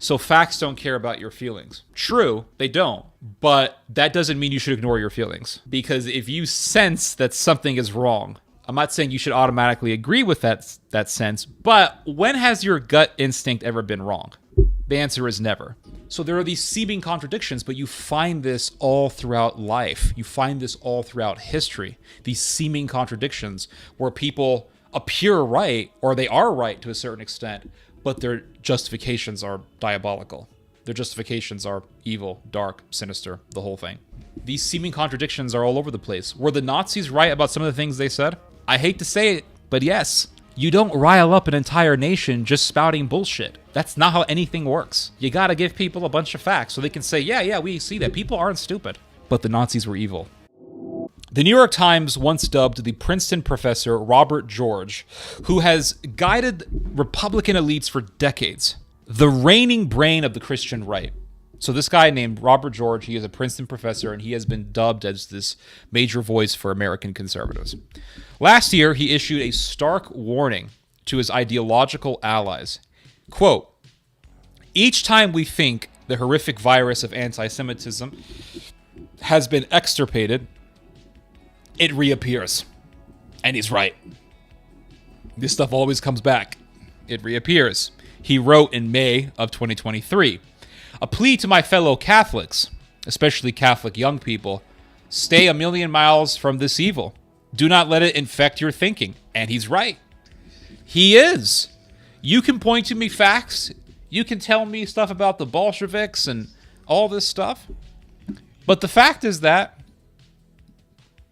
So facts don't care about your feelings. True, they don't. But that doesn't mean you should ignore your feelings. Because if you sense that something is wrong, I'm not saying you should automatically agree with that sense, but when has your gut instinct ever been wrong? The answer is never. So there are these seeming contradictions, but you find this all throughout life. You find this all throughout history. These seeming contradictions where people appear right, or they are right to a certain extent, but their justifications are diabolical. Their justifications are evil, dark, sinister, the whole thing. These seeming contradictions are all over the place. Were the Nazis right about some of the things they said? I hate to say it, but yes. You don't rile up an entire nation just spouting bullshit. That's not how anything works. You gotta give people a bunch of facts so they can say, yeah, we see that. People aren't stupid. But the Nazis were evil. The New York Times once dubbed the Princeton professor Robert George, who has guided Republican elites for decades, the reigning brain of the Christian right. So this guy named Robert George, he is a Princeton professor, and he has been dubbed as this major voice for American conservatives. Last year, he issued a stark warning to his ideological allies. Quote, "Each time we think the horrific virus of anti-Semitism has been extirpated, it reappears." And he's right. This stuff always comes back. It reappears. He wrote in May of 2023, "A plea to my fellow Catholics, especially Catholic young people, stay a million miles from this evil. Do not let it infect your thinking." And he's right. He is. You can point to me facts. You can tell me stuff about the Bolsheviks and all this stuff. But the fact is that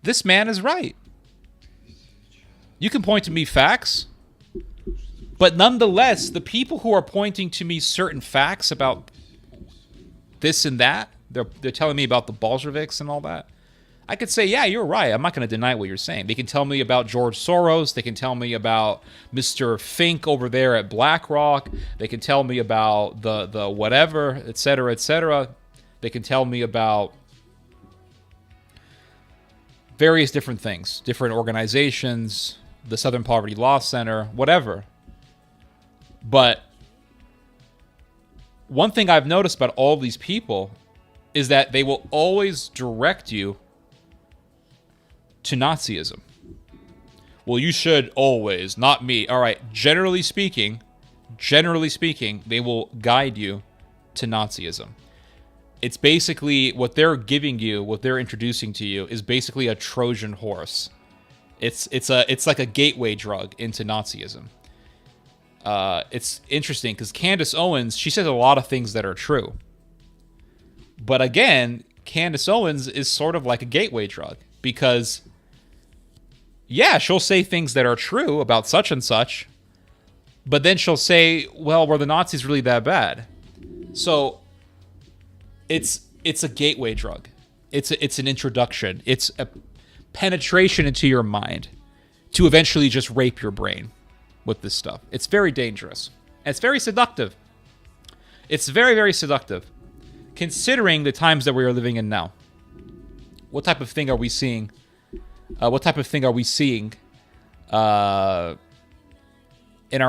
this man is right. You can point to me facts. But nonetheless, the people who are pointing to me certain facts about this and that, they're telling me about the Bolsheviks and all that, I could say, yeah, you're right. I'm not going to deny what you're saying. They can tell me about George Soros. They can tell me about Mr. Fink over there at BlackRock. They can tell me about the whatever, et cetera, et cetera. They can tell me about various different things, different organizations, the Southern Poverty Law Center, whatever. But one thing I've noticed about all these people is that they will always direct you to Nazism. Well, you should always, not me. All right, generally speaking, they will guide you to Nazism. It's basically what they're giving you, what they're introducing to you is basically a Trojan horse. It's like a gateway drug into Nazism. It's interesting because Candace Owens, she says a lot of things that are true. But again, Candace Owens is sort of like a gateway drug because, yeah, she'll say things that are true about such and such, but then she'll say, well, were the Nazis really that bad? So it's a gateway drug. It's an introduction. It's a penetration into your mind to eventually just rape your brain with this stuff. It's very dangerous. And it's very seductive. It's very, very seductive. Considering the times that we are living in now. What type of thing are we seeing? In our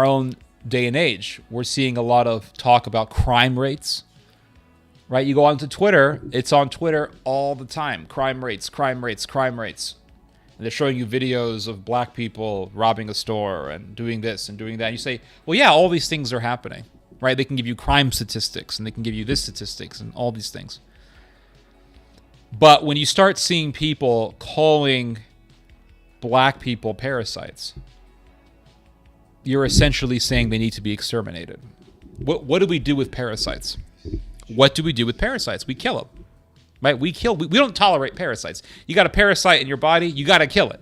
own day and age? We're seeing a lot of talk about crime rates. Right? You go onto Twitter, it's on Twitter all the time. Crime rates. And they're showing you videos of black people robbing a store and doing this and doing that. And you say, well, yeah, all these things are happening. Right? They can give you crime statistics and they can give you this statistics and all these things. But when you start seeing people calling black people parasites, you're essentially saying they need to be exterminated. What do we do with parasites? What do we do with parasites? We kill them. Right? We don't tolerate parasites. You got a parasite in your body, you got to kill it.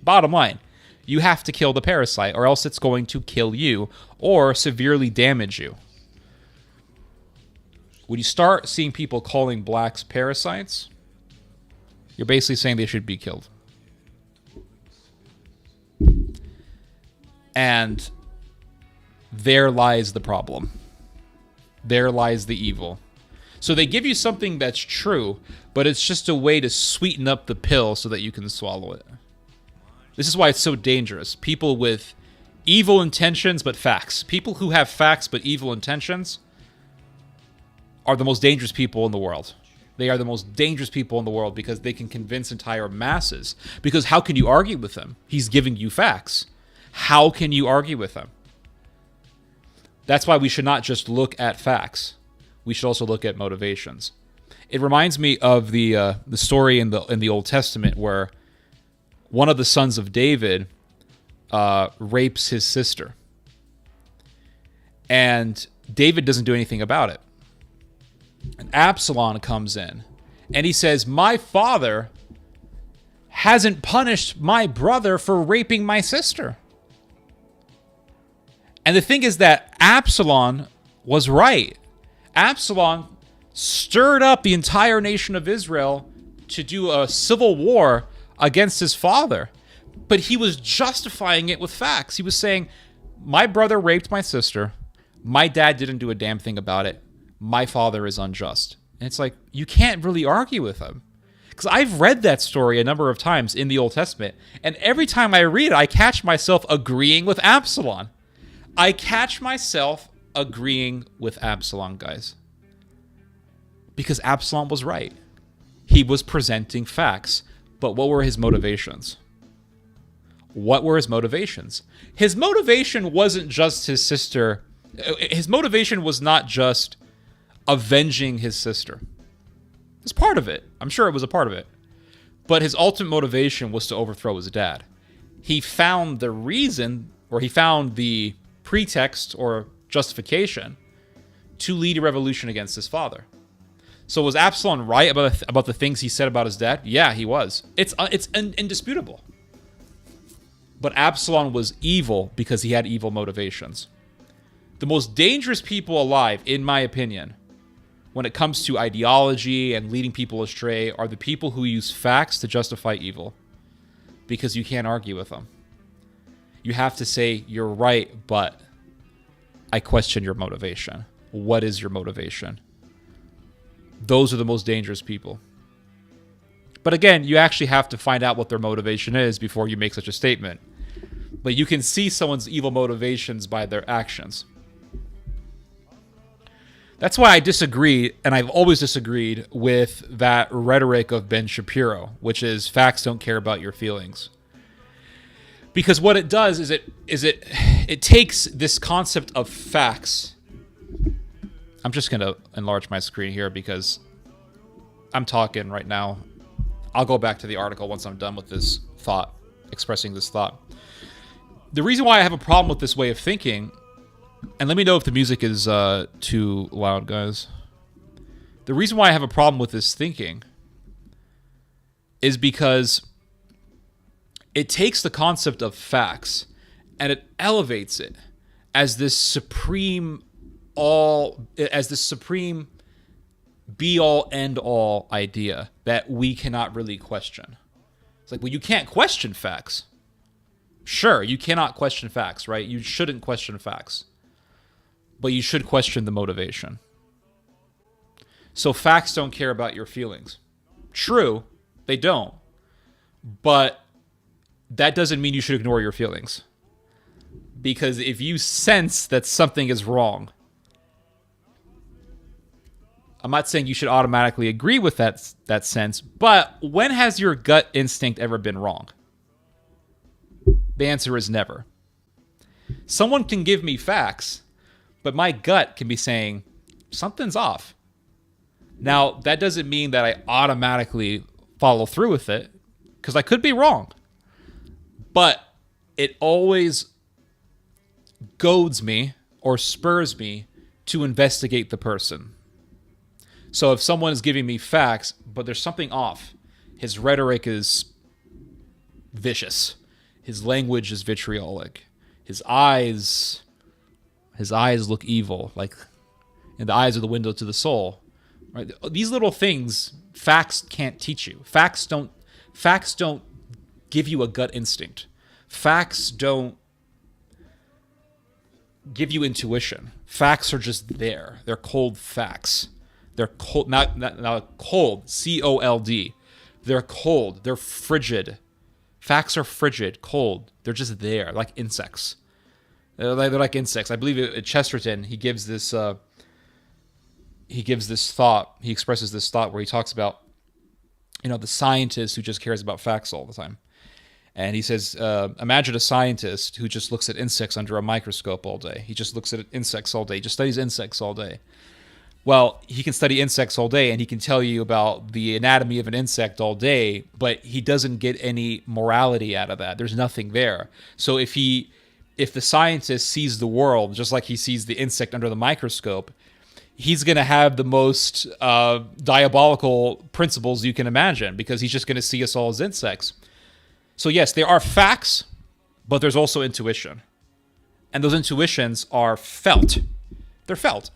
Bottom line. You have to kill the parasite or else it's going to kill you or severely damage you. When you start seeing people calling blacks parasites, you're basically saying they should be killed. And there lies the problem. There lies the evil. So they give you something that's true, but it's just a way to sweeten up the pill so that you can swallow it. This is why it's so dangerous. People with evil intentions but facts. People who have facts but evil intentions, are the most dangerous people in the world. They are the most dangerous people in the world because they can convince entire masses. Because how can you argue with him? He's giving you facts. How can you argue with him? That's why we should not just look at facts. We should also look at motivations. It reminds me of the story in the Old Testament where one of the sons of David rapes his sister, and David doesn't do anything about it. And Absalom comes in, and he says, "My father hasn't punished my brother for raping my sister." And the thing is that Absalom was right. Absalom stirred up the entire nation of Israel to do a civil war against his father. But he was justifying it with facts. He was saying, my brother raped my sister. My dad didn't do a damn thing about it. My father is unjust. And it's like, you can't really argue with him. Because I've read that story a number of times in the Old Testament. And every time I read it, I catch myself agreeing with Absalom. I catch myself agreeing with Absalom, guys. Because Absalom was right. He was presenting facts. But what were his motivations? What were his motivations? His motivation wasn't just his sister. His motivation was not just avenging his sister. It's part of it. I'm sure it was a part of it. But his ultimate motivation was to overthrow his dad. He found the reason, or he found the pretext or justification to lead a revolution against his father. So was Absalom right about the things he said about his dad? Yeah, he was. It's indisputable. But Absalom was evil because he had evil motivations. The most dangerous people alive, in my opinion, when it comes to ideology and leading people astray, are the people who use facts to justify evil. Because you can't argue with them. You have to say, you're right, but I question your motivation. What is your motivation? Those are the most dangerous people. But again, you actually have to find out what their motivation is before you make such a statement. But you can see someone's evil motivations by their actions. That's why I disagree, and I've always disagreed with that rhetoric of Ben Shapiro, which is facts don't care about your feelings. Because what it does is it takes this concept of facts. I'm just going to enlarge my screen here because I'm talking right now. I'll go back to the article once I'm done with this thought, expressing this thought. The reason why I have a problem with this way of thinking, and let me know if the music is too loud, guys. The reason why I have a problem with this thinking is because it takes the concept of facts and it elevates it as this supreme be-all, end-all idea that we cannot really question. It's like, well, you can't question facts. Sure, you cannot question facts, right? You shouldn't question facts. But you should question the motivation. So facts don't care about your feelings. True, they don't. But that doesn't mean you should ignore your feelings. Because if you sense that something is wrong, I'm not saying you should automatically agree with that sense, but when has your gut instinct ever been wrong? The answer is never. Someone can give me facts, but my gut can be saying, something's off. Now, that doesn't mean that I automatically follow through with it, because I could be wrong. But it always goads me or spurs me to investigate the person. So if someone is giving me facts, but there's something off, his rhetoric is vicious. His language is vitriolic. His eyes look evil, like, and the eyes are the window to the soul. Right? These little things, facts can't teach you. Facts don't give you a gut instinct. Facts don't give you intuition. Facts are just there. They're cold facts. They're cold, not cold, C-O-L-D. They're cold. They're frigid. Facts are frigid, cold. They're just there, like insects. They're like insects. I believe at Chesterton, he gives this he gives this thought, he expresses this thought where he talks about, the scientist who just cares about facts all the time. And he says, imagine a scientist who just looks at insects under a microscope all day. He just looks at insects all day, he just studies insects all day. Well, he can study insects all day and he can tell you about the anatomy of an insect all day, but he doesn't get any morality out of that. There's nothing there. So if the scientist sees the world just like he sees the insect under the microscope, he's going to have the most diabolical principles you can imagine, because he's just going to see us all as insects. So yes, there are facts, but there's also intuition. And those intuitions are felt. They're felt.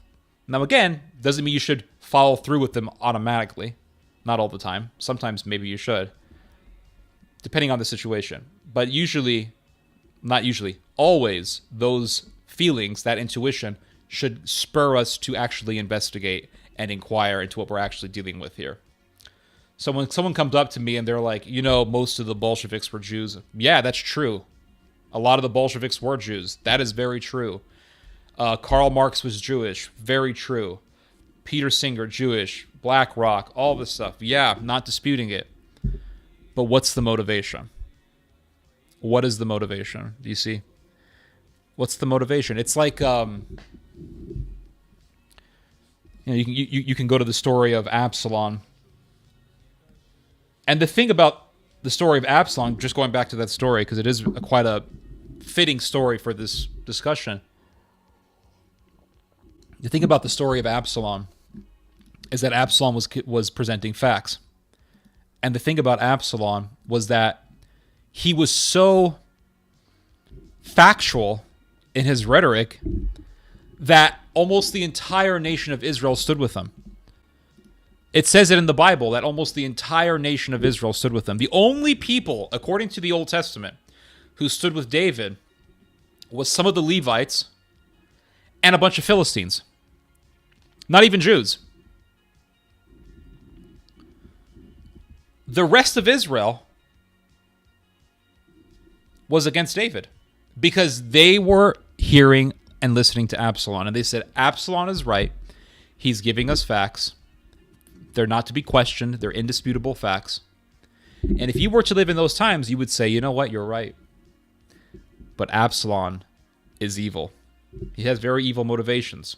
Now, again, doesn't mean you should follow through with them automatically. Not all the time. Sometimes maybe you should, depending on the situation. But usually, not usually, always, those feelings, that intuition, should spur us to actually investigate and inquire into what we're actually dealing with here. So when someone comes up to me and they're like, most of the Bolsheviks were Jews. Yeah, that's true. A lot of the Bolsheviks were Jews. That is very true. Karl Marx was Jewish. Very true. Peter Singer, Jewish. BlackRock, all this stuff. Yeah, not disputing it. But what's the motivation? What is the motivation? Do you see? What's the motivation? It's like, you can go to the story of Absalom. And the thing about the story of Absalom, just going back to that story, because it is quite a fitting story for this discussion. The thing about the story of Absalom is that Absalom was presenting facts. And the thing about Absalom was that he was so factual in his rhetoric that almost the entire nation of Israel stood with him. It says it in the Bible that almost the entire nation of Israel stood with him. The only people, according to the Old Testament, who stood with David was some of the Levites and a bunch of Philistines. Not even Jews. The rest of Israel was against David because they were hearing and listening to Absalom. And they said, Absalom is right. He's giving us facts. They're not to be questioned. They're indisputable facts. And if you were to live in those times, you would say, you know what, you're right. But Absalom is evil. He has very evil motivations.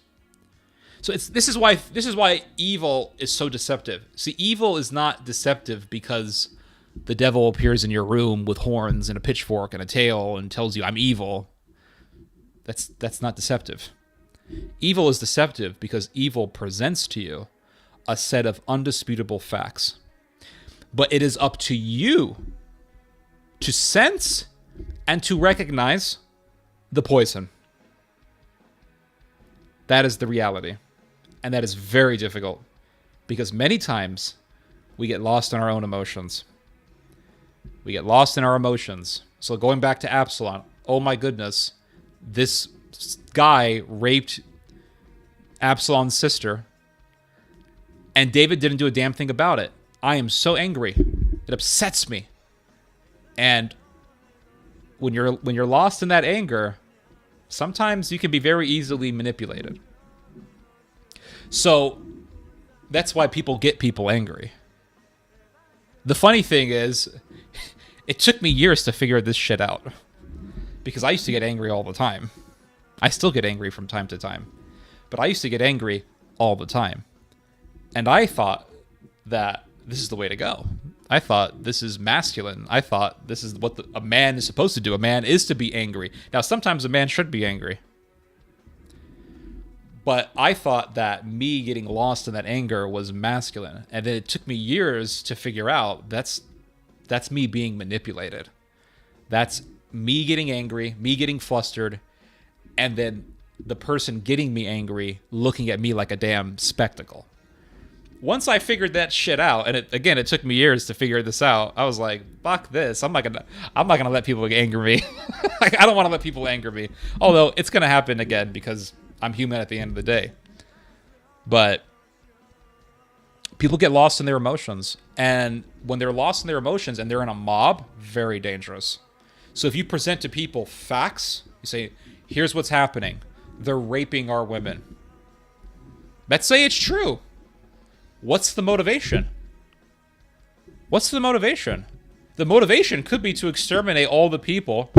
So this is why evil is so deceptive. See, evil is not deceptive because the devil appears in your room with horns and a pitchfork and a tail and tells you I'm evil. That's not deceptive. Evil is deceptive because evil presents to you a set of undisputable facts. But it is up to you to sense and to recognize the poison. That is the reality. And that is very difficult because many times we get lost in our own emotions. We get lost in our emotions. So going back to Absalom, oh my goodness, this guy raped Absalom's sister, and David didn't do a damn thing about it. I am so angry. It upsets me. And when you're lost in that anger, sometimes you can be very easily manipulated. So that's why people get people angry. The funny thing is, it took me years to figure this shit out. Because I used to get angry all the time. I still get angry from time to time. But I used to get angry all the time. And I thought that this is the way to go. I thought this is masculine. I thought this is what a man is supposed to do. A man is to be angry. Now, sometimes a man should be angry. But I thought that me getting lost in that anger was masculine. And then it took me years to figure out that's me being manipulated. That's me getting angry, me getting flustered, and then the person getting me angry looking at me like a damn spectacle. Once I figured that shit out, and it took me years to figure this out, I was like, fuck this. I'm not gonna let people anger me. Like, I don't want to let people anger me. Although it's gonna happen again because I'm human at the end of the day. But people get lost in their emotions. And when they're lost in their emotions and they're in a mob, very dangerous. So if you present to people facts, you say, here's what's happening. They're raping our women. Let's say it's true. What's the motivation? What's the motivation? The motivation could be to exterminate all the people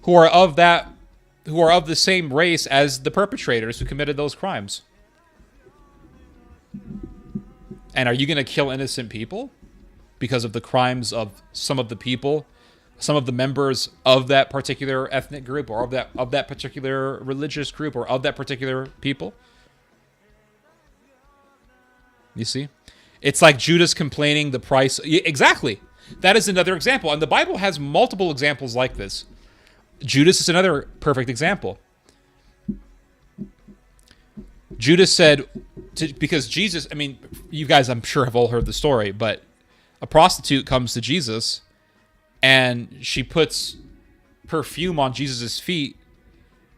who are of the same race as the perpetrators who committed those crimes. And are you going to kill innocent people because of the crimes of some of the people, some of the members of that particular ethnic group, or of that particular religious group, or of that particular people? You see? It's like Judas complaining the price. Exactly. That is another example. And the Bible has multiple examples like this. Judas is another perfect example. Judas said, because Jesus, I mean, you guys I'm sure have all heard the story, but a prostitute comes to Jesus and she puts perfume on Jesus' feet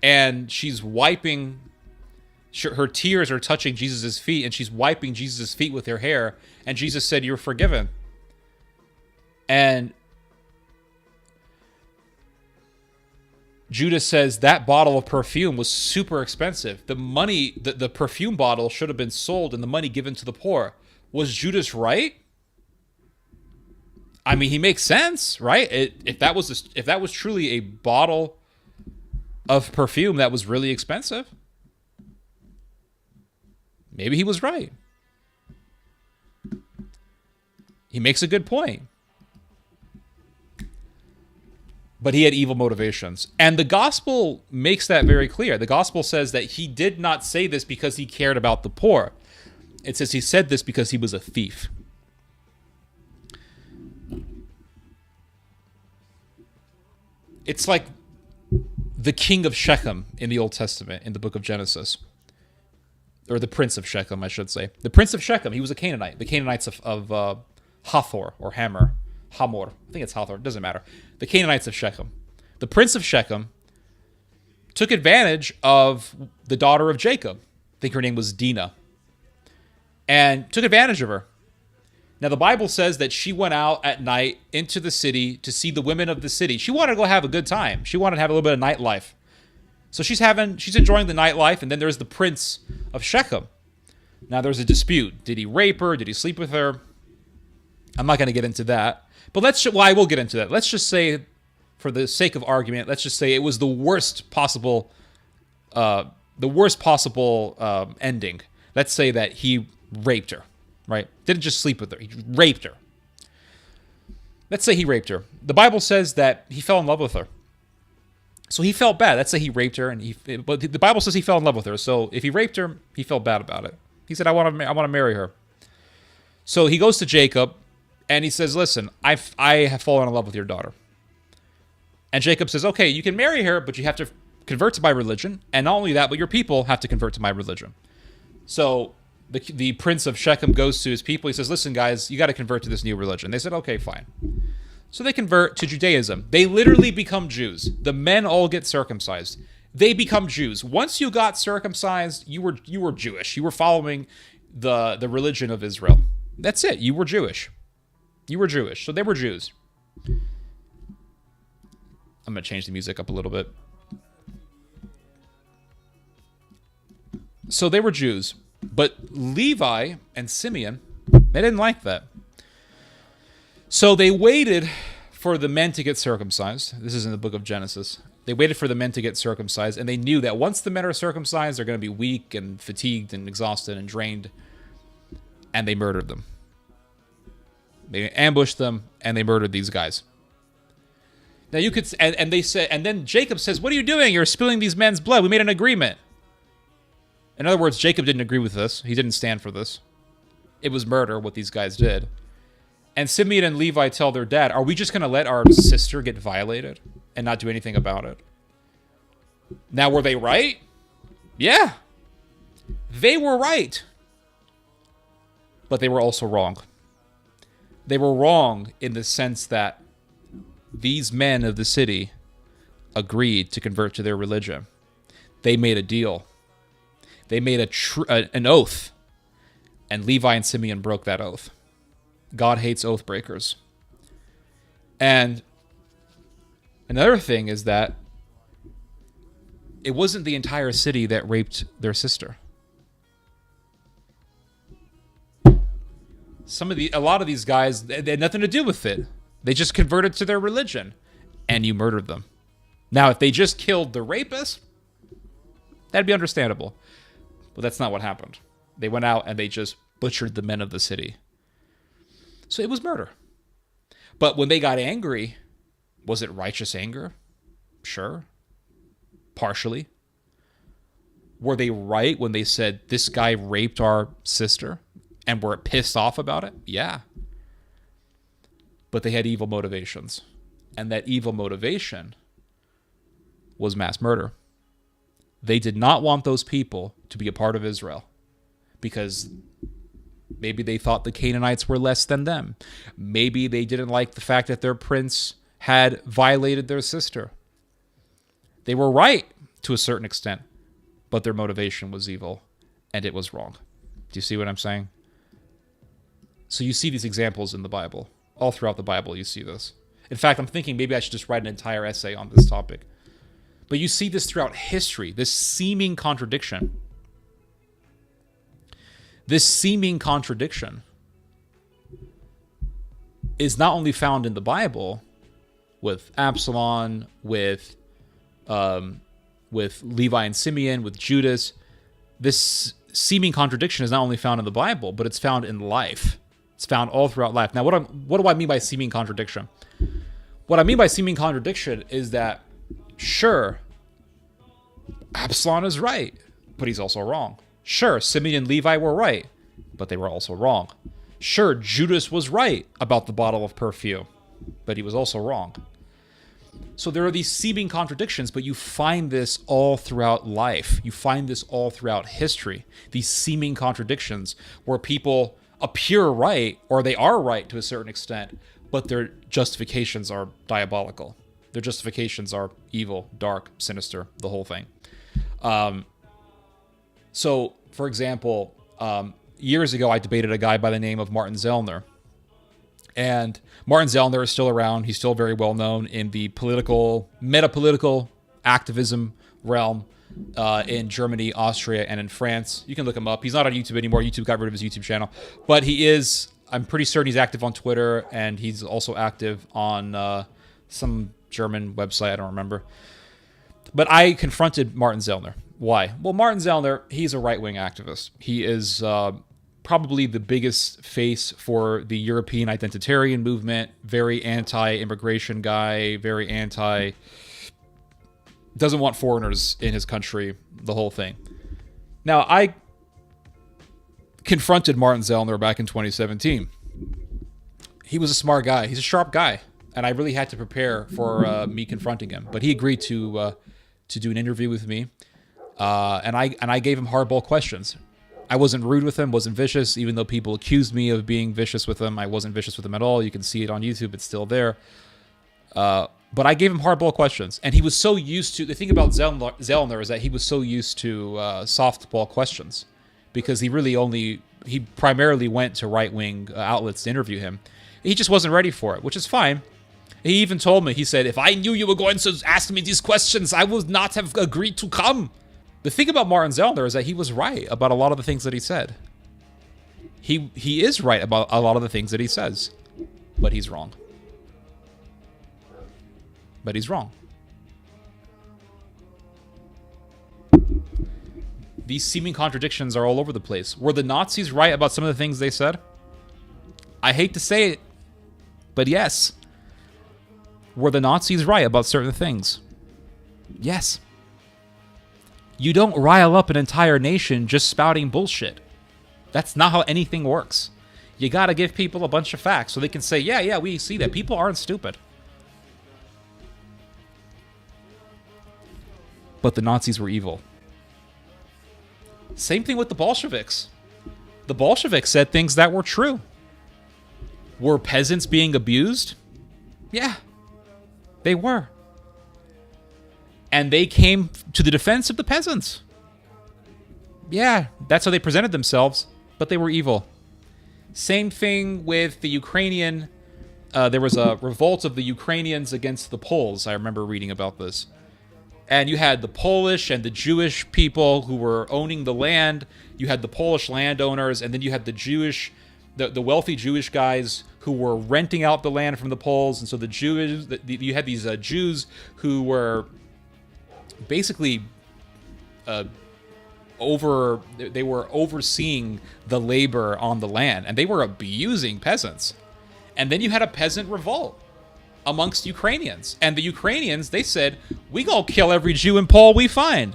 and she's wiping, her tears are touching Jesus' feet and she's wiping Jesus' feet with her hair. And Jesus said, "You're forgiven." And Judas says that bottle of perfume was super expensive. The money, the perfume bottle should have been sold and the money given to the poor. Was Judas right? I mean, he makes sense, right? If that was truly a bottle of perfume that was really expensive, maybe he was right. He makes a good point. But he had evil motivations. And the gospel makes that very clear. The gospel says that he did not say this because he cared about the poor. It says he said this because he was a thief. It's like the king of Shechem in the Old Testament, in the book of Genesis. Or the prince of Shechem, I should say. The prince of Shechem, he was a Canaanite. The Canaanites of Hathor, or Hamor. Hamor. I think it's Hathor. It doesn't matter. The Canaanites of Shechem. The prince of Shechem took advantage of the daughter of Jacob. I think her name was Dinah. And took advantage of her. Now, the Bible says that she went out at night into the city to see the women of the city. She wanted to go have a good time. She wanted to have a little bit of nightlife. So she's enjoying the nightlife, and then there's the prince of Shechem. Now, there's a dispute. Did he rape her? Did he sleep with her? I'm not going to get into that. But I will get into that. Let's just say, for the sake of argument, let's just say it was the worst possible ending. Let's say that he raped her, right? Didn't just sleep with her. He raped her. Let's say he raped her. The Bible says that he fell in love with her. So he felt bad. Let's say he raped her, but the Bible says he fell in love with her. So if he raped her, he felt bad about it. He said, I want to marry her. So he goes to Jacob, and he says, listen, I have fallen in love with your daughter. And Jacob says, okay, you can marry her, but you have to convert to my religion. And not only that, but your people have to convert to my religion. So the prince of Shechem goes to his people. He says, listen, guys, you got to convert to this new religion. They said, okay, fine. So they convert to Judaism. They literally become Jews. The men all get circumcised. They become Jews. Once you got circumcised, you were Jewish. You were following the religion of Israel. That's it. You were Jewish. You were Jewish. So they were Jews. I'm going to change the music up a little bit. So they were Jews. But Levi and Simeon, they didn't like that. So they waited for the men to get circumcised. This is in the book of Genesis. They waited for the men to get circumcised, and they knew that once the men are circumcised, they're going to be weak and fatigued and exhausted and drained. And they murdered them. They ambushed them, and they murdered these guys. Now you could, and they said, and then Jacob says, "What are you doing? You're spilling these men's blood. We made an agreement." In other words, Jacob didn't agree with this. He didn't stand for this. It was murder, what these guys did. And Simeon and Levi tell their dad, are we just going to let our sister get violated and not do anything about it? Now, were they right? Yeah. They were right. But they were also wrong. They were wrong in the sense that these men of the city agreed to convert to their religion. They made a deal. They made an oath. And Levi and Simeon broke that oath. God hates oath breakers. And another thing is that it wasn't the entire city that raped their sister. A lot of these guys, they had nothing to do with it. They just converted to their religion, and you murdered them. Now, if they just killed the rapist, that'd be understandable. But that's not what happened. They went out and they just butchered the men of the city. So it was murder. But when they got angry, was it righteous anger? Sure. Partially. Were they right when they said, this guy raped our sister? And were pissed off about it? Yeah. But they had evil motivations. And that evil motivation was mass murder. They did not want those people to be a part of Israel because maybe they thought the Canaanites were less than them. Maybe they didn't like the fact that their prince had violated their sister. They were right to a certain extent, but their motivation was evil and it was wrong. Do you see what I'm saying? So you see these examples in the Bible. All throughout the Bible, you see this. In fact, I'm thinking maybe I should just write an entire essay on this topic. But you see this throughout history, this seeming contradiction. This seeming contradiction is not only found in the Bible with Absalom, with Levi and Simeon, with Judas. This seeming contradiction is not only found in the Bible, but it's found in life. It's found all throughout life. Now, what do I mean by seeming contradiction? What I mean by seeming contradiction is that, sure, Absalom is right, but he's also wrong. Sure, Simeon and Levi were right, but they were also wrong. Sure, Judas was right about the bottle of perfume, but he was also wrong. So there are these seeming contradictions, but you find this all throughout life. You find this all throughout history. These seeming contradictions where people appear right, or they are right to a certain extent, but their justifications are diabolical. Their justifications are evil, dark, sinister, the whole thing. So, for example, years ago, I debated a guy by the name of Martin Zellner. And Martin Zellner is still around. He's still very well known in the metapolitical activism realm in Germany, Austria, and in France. You can look him up. He's not on YouTube anymore. YouTube got rid of his YouTube channel. But he is, I'm pretty certain he's active on Twitter, and he's also active on some German website. I don't remember. But I confronted Martin Zellner. Why? Well, Martin Zellner, he's a right-wing activist. He is probably the biggest face for the European identitarian movement, very anti-immigration guy, very doesn't want foreigners in his country, the whole thing. Now, I confronted Martin Zellner back in 2017. He was a smart guy. He's a sharp guy, and I really had to prepare for me confronting him. But he agreed to do an interview with me, and I gave him hardball questions. I wasn't rude with him, wasn't vicious, even though people accused me of being vicious with him. I wasn't vicious with him at all. You can see it on YouTube. It's still there. But I gave him hardball questions. And he was so used to... The thing about Zellner is that he was so used to softball questions because he primarily went to right-wing outlets to interview him. He just wasn't ready for it, which is fine. He even told me, he said, if I knew you were going to ask me these questions, I would not have agreed to come. The thing about Martin Zellner is that he was right about a lot of the things that he said. He is right about a lot of the things that he says, but he's wrong. But he's wrong. These seeming contradictions are all over the place. Were the Nazis right about some of the things they said? I hate to say it, but yes. Were the Nazis right about certain things? Yes. You don't rile up an entire nation just spouting bullshit. That's not how anything works. You gotta give people a bunch of facts so they can say, yeah, we see that. People aren't stupid. But the Nazis were evil. Same thing with the Bolsheviks. The Bolsheviks said things that were true. Were peasants being abused? Yeah, they were. And they came to the defense of the peasants. Yeah, that's how they presented themselves, but they were evil. Same thing with the Ukrainian. There was a revolt of the Ukrainians against the Poles. I remember reading about this. And you had the Polish and the Jewish people who were owning the land. You had the Polish landowners, and then you had the Jewish the wealthy Jewish guys who were renting out the land from the Poles, and so you had these Jews who were basically they were overseeing the labor on the land, and they were abusing peasants. And then you had a peasant revolt amongst Ukrainians, and the Ukrainians, they said, we gonna kill every Jew in Pole we find.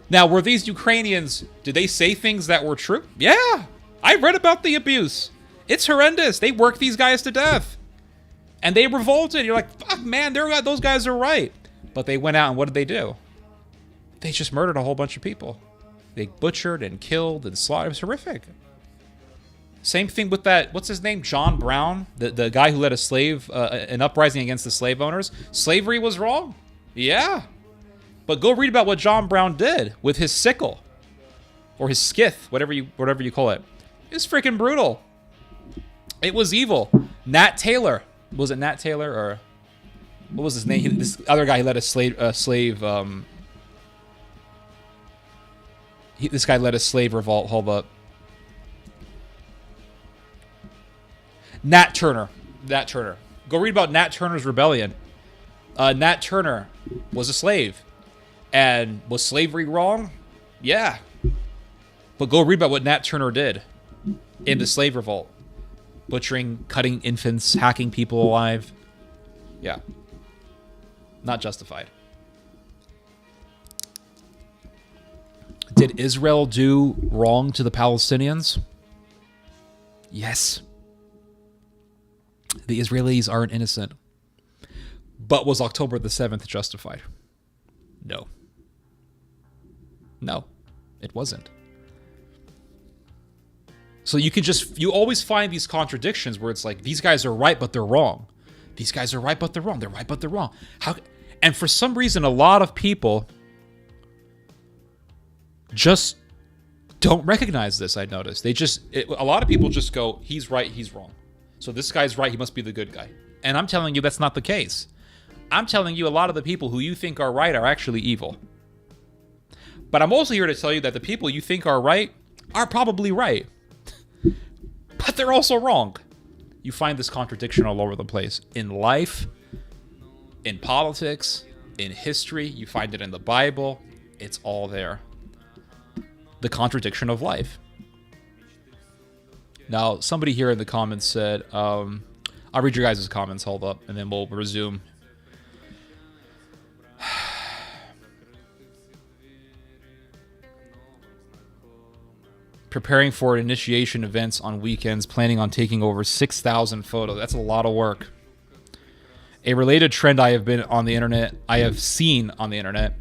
Now, were these Ukrainians, did they say things that were true? Yeah, I read about the abuse. It's horrendous. They work these guys to death. And they revolted. You're like, fuck, man, those guys are right. But they went out, and what did they do? They just murdered a whole bunch of people. They butchered and killed and slaughtered. It was horrific. Same thing with that, what's his name? John Brown, the guy who led an uprising against the slave owners. Slavery was wrong. Yeah. But go read about what John Brown did with his sickle. Or his skith, whatever you call it. It was freaking brutal. It was evil. Nat Taylor. Was it Nat Taylor or what was his name? This other guy, he led this guy led a slave revolt. Hold up. Nat Turner. Go read about Nat Turner's rebellion. Nat Turner was a slave. And was slavery wrong? Yeah. But go read about what Nat Turner did in the slave revolt. Butchering, cutting infants, hacking people alive. Yeah. Not justified. Did Israel do wrong to the Palestinians? Yes. The Israelis aren't innocent. But was October the 7th justified? No. No, it wasn't. So you always find these contradictions where it's like, these guys are right, but they're wrong. These guys are right, but they're wrong. They're right, but they're wrong. And for some reason, a lot of people just don't recognize this, I noticed. A lot of people just go, he's right, he's wrong. So this guy's right, he must be the good guy. And I'm telling you that's not the case. I'm telling you a lot of the people who you think are right are actually evil. But I'm also here to tell you that the people you think are right are probably right. But they're also wrong. You find this contradiction all over the place. In life, in politics, in history, you find it in the Bible. It's all there. The contradiction of life. Now, somebody here in the comments said, I'll read your guys' comments, hold up, and then we'll resume. Preparing for initiation events on weekends, planning on taking over 6,000 photos. That's a lot of work. A related trend I have seen on the internet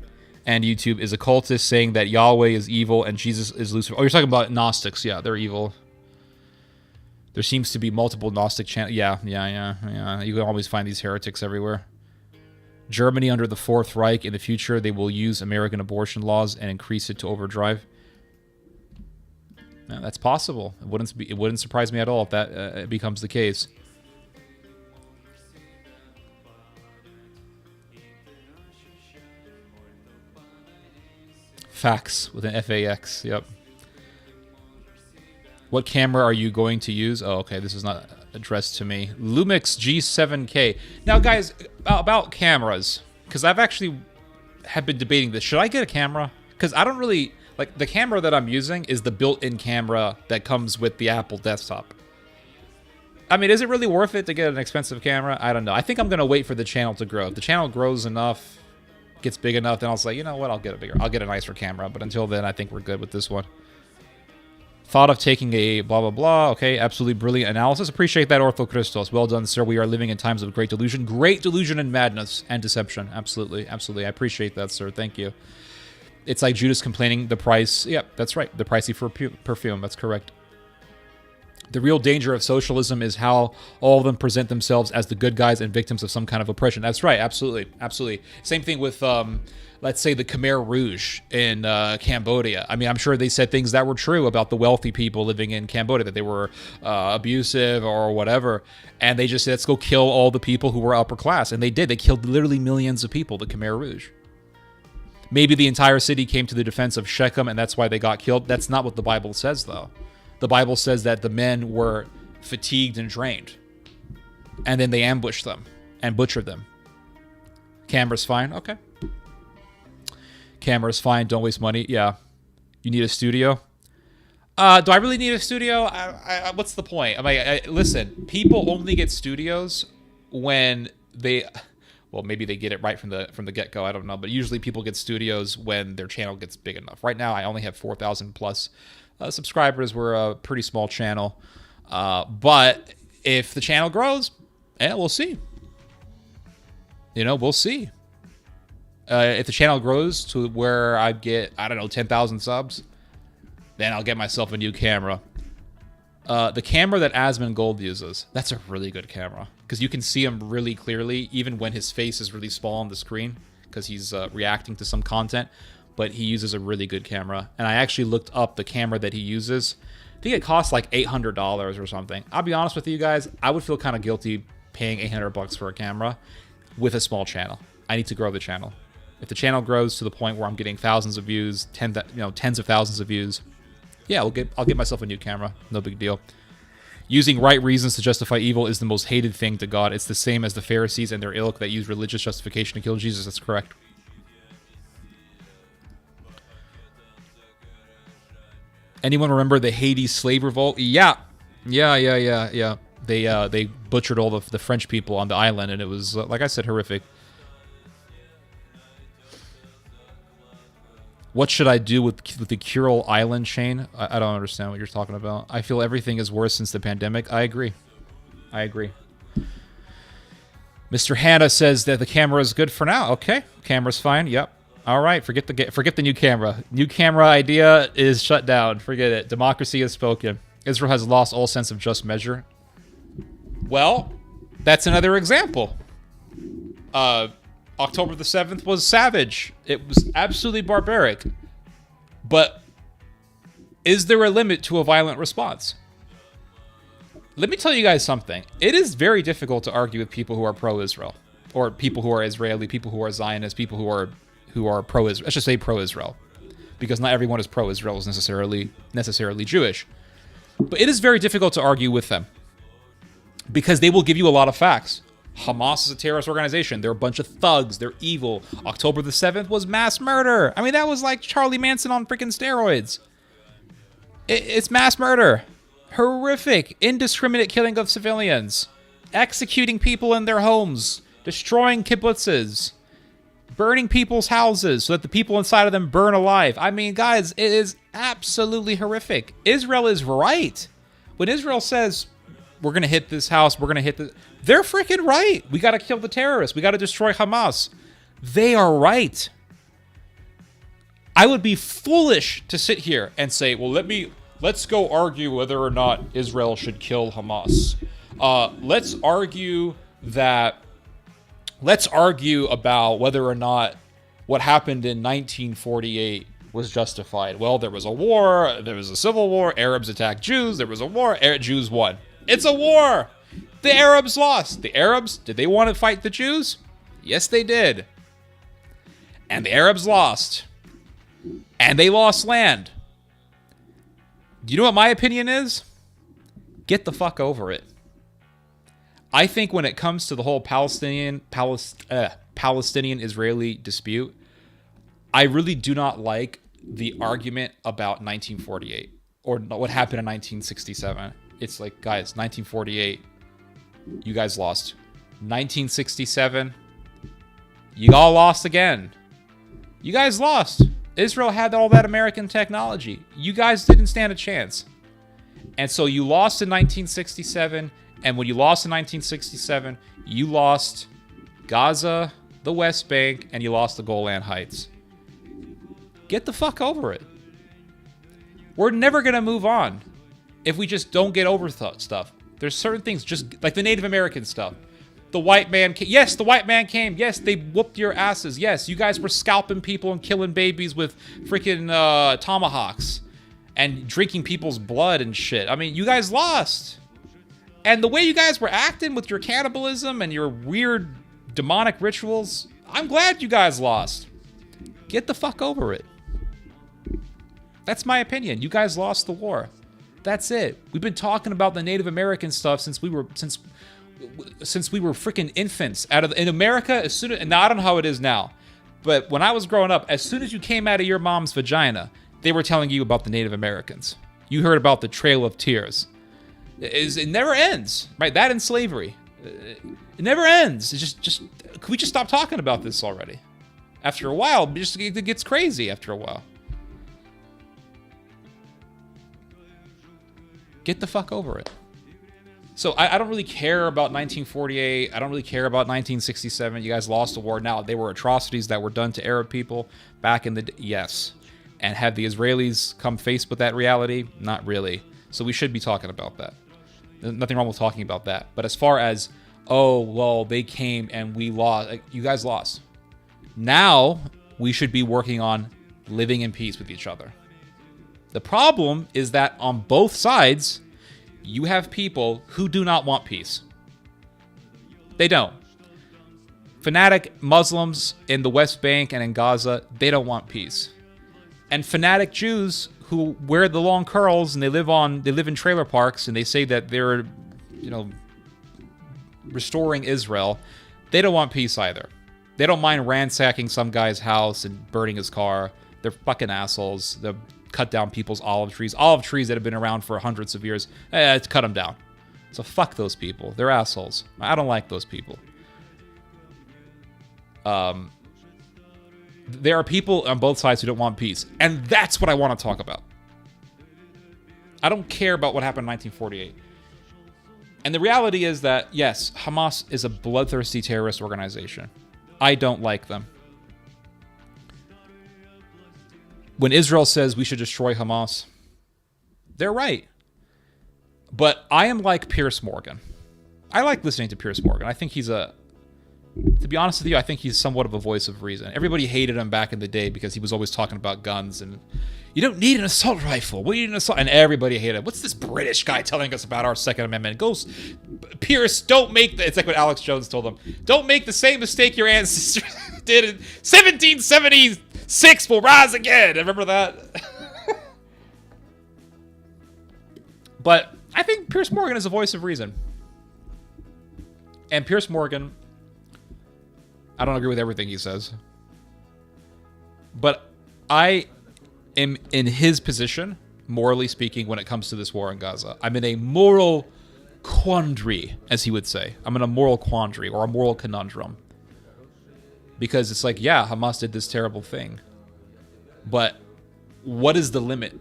and YouTube is occultists saying that Yahweh is evil and Jesus is Lucifer. Oh, you're talking about Gnostics. Yeah, they're evil. There seems to be multiple Gnostic channels. Yeah. You can always find these heretics everywhere. Germany under the Fourth Reich. In the future, they will use American abortion laws and increase it to overdrive. Yeah, that's possible. It wouldn't surprise me at all if that becomes the case. Fax with an F-A-X. Yep. What camera are you going to use? Oh, okay. This is not addressed to me. Lumix G7K. Now, guys, about cameras, because I've actually have been debating this. Should I get a camera? Because I don't really... Like, the camera that I'm using is the built-in camera that comes with the Apple desktop. I mean, is it really worth it to get an expensive camera? I don't know. I think I'm going to wait for the channel to grow. If the channel grows enough, gets big enough, then I'll say, you know what, I'll get a nicer camera. But until then, I think we're good with this one. Thought of taking a blah, blah, blah. Okay, absolutely brilliant analysis. Appreciate that, Ortho Christos. Well done, sir. We are living in times of great delusion. Great delusion and madness and deception. Absolutely, absolutely. I appreciate that, sir. Thank you. It's like Judas complaining the price. Yep, that's right. The pricey for perfume. That's correct. The real danger of socialism is how all of them present themselves as the good guys and victims of some kind of oppression. That's right. Absolutely. Absolutely. Same thing with, let's say, the Khmer Rouge in Cambodia. I mean, I'm sure they said things that were true about the wealthy people living in Cambodia, that they were abusive or whatever. And they just said, let's go kill all the people who were upper class. And they did. They killed literally millions of people, the Khmer Rouge. Maybe the entire city came to the defense of Shechem, and that's why they got killed. That's not what the Bible says, though. The Bible says that the men were fatigued and drained. And then they ambush them and butcher them. Camera's fine. Okay. Camera's fine. Don't waste money. Yeah. You need a studio? Do I really need a studio? What's the point? Listen, people only get studios when they... Well, maybe they get it right from the get-go. I don't know. But usually people get studios when their channel gets big enough. Right now, I only have 4,000 plus subscribers. We're a pretty small channel. But if the channel grows, we'll see. We'll see. If the channel grows to where I get, 10,000 subs, then I'll get myself a new camera. The camera that Asmongold uses, that's a really good camera. Because you can see him really clearly, even when his face is really small on the screen, because he's reacting to some content. But he uses a really good camera. And I actually looked up the camera that he uses. I think it costs like $800 or something. I'll be honest with you guys, I would feel kind of guilty paying $800 for a camera with a small channel. I need to grow the channel. If the channel grows to the point where I'm getting thousands of views, tens of thousands of views, yeah, I'll get myself a new camera. No big deal. Using right reasons to justify evil is the most hated thing to God. It's the same as the Pharisees and their ilk that use religious justification to kill Jesus. That's correct. Anyone remember the Haiti slave revolt? Yeah. They butchered all the French people on the island, and it was, like I said, horrific. What should I do with the Kuril Island chain? I don't understand what you're talking about. I feel everything is worse since the pandemic. I agree. Mr. Hanna says that the camera is good for now. Okay, camera's fine. Yep. All right. Forget the new camera. New camera idea is shut down. Forget it. Democracy has spoken. Israel has lost all sense of just measure. Well, that's another example. October the 7th was savage. It was absolutely barbaric. But is there a limit to a violent response? Let me tell you guys something. It is very difficult to argue with people who are pro-Israel, or people who are Israeli, people who are Zionists, people who are pro-Israel. Let's just say pro-Israel, because not everyone is pro-Israel is necessarily Jewish. But it is very difficult to argue with them, because they will give you a lot of facts. Hamas is a terrorist organization. They're a bunch of thugs. They're evil. October the 7th was mass murder. I mean, that was like Charlie Manson on freaking steroids. It's mass murder. Horrific, indiscriminate killing of civilians. Executing people in their homes. Destroying kibbutzes. Burning people's houses so that the people inside of them burn alive. I mean, guys, it is absolutely horrific. Israel is right. When Israel says, we're going to hit this house, we're going to hit this... They're freaking right. We got to kill the terrorists. We got to destroy Hamas. They are right. I would be foolish to sit here and say, well, let's go argue whether or not Israel should kill Hamas. Let's argue about whether or not what happened in 1948 was justified. Well, there was a war. There was a civil war. Arabs attacked Jews. There was a war. Jews won. It's a war. The Arabs lost. The Arabs, did they want to fight the Jews? Yes, they did. And the Arabs lost. And they lost land. Do you know what my opinion is? Get the fuck over it. I think when it comes to the whole Palestinian-Israeli dispute, I really do not like the argument about 1948 or what happened in 1967. It's like, guys, 1948, you guys lost. 1967, you all lost again. You guys lost. Israel had all that American technology. You guys didn't stand a chance. And so you lost in 1967, and when you lost in 1967, you lost Gaza, the West Bank, and you lost the Golan Heights. Get the fuck over it. We're never going to move on if we just don't get over stuff. There's certain things, just like the Native American stuff. The white man came. Yes, the white man came. Yes, they whooped your asses. Yes, you guys were scalping people and killing babies with freaking tomahawks and drinking people's blood and shit. I mean, you guys lost. And the way you guys were acting with your cannibalism and your weird demonic rituals, I'm glad you guys lost. Get the fuck over it. That's my opinion. You guys lost the war. That's it. We've been talking about the Native American stuff since we were freaking infants. In America, as soon as, and now I don't know how it is now, but when I was growing up, as soon as you came out of your mom's vagina, they were telling you about the Native Americans. You heard about the Trail of Tears. It never ends, right? That and slavery. It never ends. It's just could we just stop talking about this already? After a while, it gets crazy after a while. Get the fuck over it. So I don't really care about 1948. I don't really care about 1967. You guys lost the war. Now, they were atrocities that were done to Arab people back in the day. Yes. And have the Israelis come face with that reality? Not really. So we should be talking about that. There's nothing wrong with talking about that. But as far as, oh, well, they came and we lost. Like, you guys lost. Now, we should be working on living in peace with each other. The problem is that on both sides, you have people who do not want peace. They don't. Fanatic Muslims in the West Bank and in Gaza, they don't want peace. And fanatic Jews who wear the long curls and they live in trailer parks and they say that they're, restoring Israel, they don't want peace either. They don't mind ransacking some guy's house and burning his car. They're fucking assholes. They'll cut down people's olive trees that have been around for hundreds of years. Cut them down. So fuck those people. They're assholes. I don't like those people. There are people on both sides who don't want peace. And that's what I want to talk about. I don't care about what happened in 1948. And the reality is that, yes, Hamas is a bloodthirsty terrorist organization. I don't like them. When Israel says we should destroy Hamas, they're right. But I am like Piers Morgan. I like listening to Piers Morgan. I think to be honest with you, I think he's somewhat of a voice of reason. Everybody hated him back in the day because he was always talking about guns and you don't need an assault rifle. We need an assault, and everybody hated him. What's this British guy telling us about our Second Amendment? Piers, don't make it's like what Alex Jones told him. Don't make the same mistake your ancestors did in 1776 will rise again. Remember that? But I think Piers Morgan is a voice of reason. And Piers Morgan, I don't agree with everything he says. But I am in his position, morally speaking, when it comes to this war in Gaza. I'm in a moral quandary, as he would say. I'm in a moral quandary or a moral conundrum. Because it's like, yeah, Hamas did this terrible thing. But what is the limit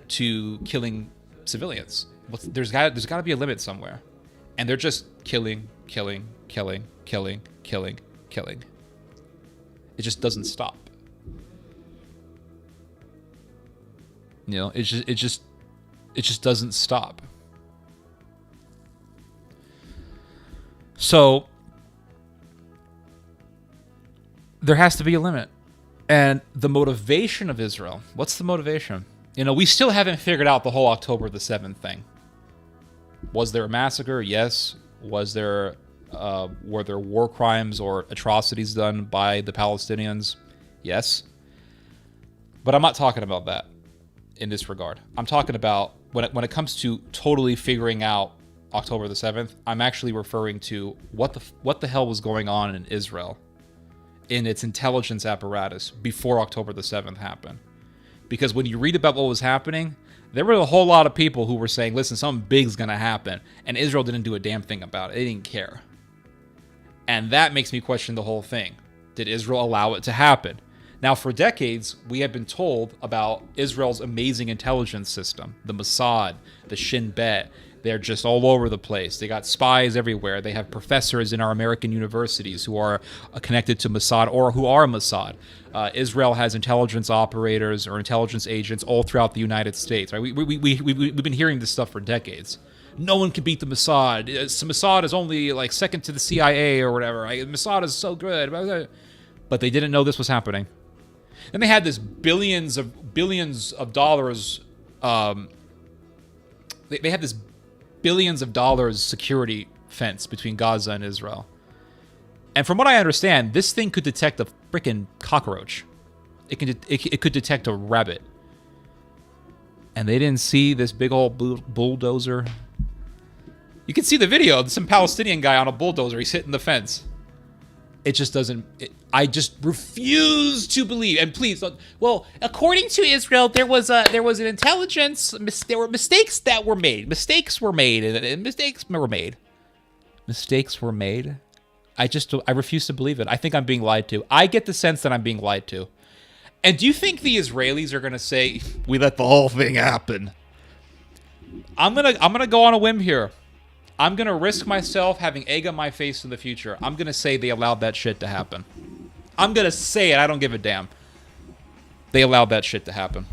to killing civilians? There's got to be a limit somewhere. And they're just killing. It just doesn't stop. It just doesn't stop. So there has to be a limit. And the motivation of Israel, what's the motivation? We still haven't figured out the whole October the 7th thing. Was there a massacre? Yes. Were there war crimes or atrocities done by the Palestinians? Yes. But I'm not talking about that in this regard. I'm talking about when it comes to totally figuring out October the 7th, I'm actually referring to what the hell was going on in Israel in its intelligence apparatus before October the 7th happened. Because when you read about what was happening, there were a whole lot of people who were saying, listen, something big's going to happen. And Israel didn't do a damn thing about it. They didn't care. And that makes me question the whole thing. Did Israel allow it to happen? Now, for decades, we have been told about Israel's amazing intelligence system, the Mossad, the Shin Bet. They're just all over the place. They got spies everywhere. They have professors in our American universities who are connected to Mossad or who are Mossad. Israel has intelligence operators or intelligence agents all throughout the United States. Right? We've been hearing this stuff for decades. No one can beat the Mossad. Mossad is only like second to the CIA or whatever. Mossad is so good. But they didn't know this was happening. Then they had this billions of dollars. They had this billions of dollars security fence between Gaza and Israel. And from what I understand, this thing could detect a freaking cockroach. It could detect a rabbit. and they didn't see this big old bulldozer. You can see the video of some Palestinian guy on a bulldozer. He's hitting the fence. It just doesn't. I just refuse to believe. And please, well, according to Israel, there was an intelligence. There were mistakes that were made. Mistakes were made. I refuse to believe it. I think I'm being lied to. I get the sense that I'm being lied to. And do you think the Israelis are gonna say we let the whole thing happen? I'm gonna go on a whim here. I'm going to risk myself having egg on my face in the future. I'm going to say they allowed that shit to happen. I'm going to say it. I don't give a damn. They allowed that shit to happen.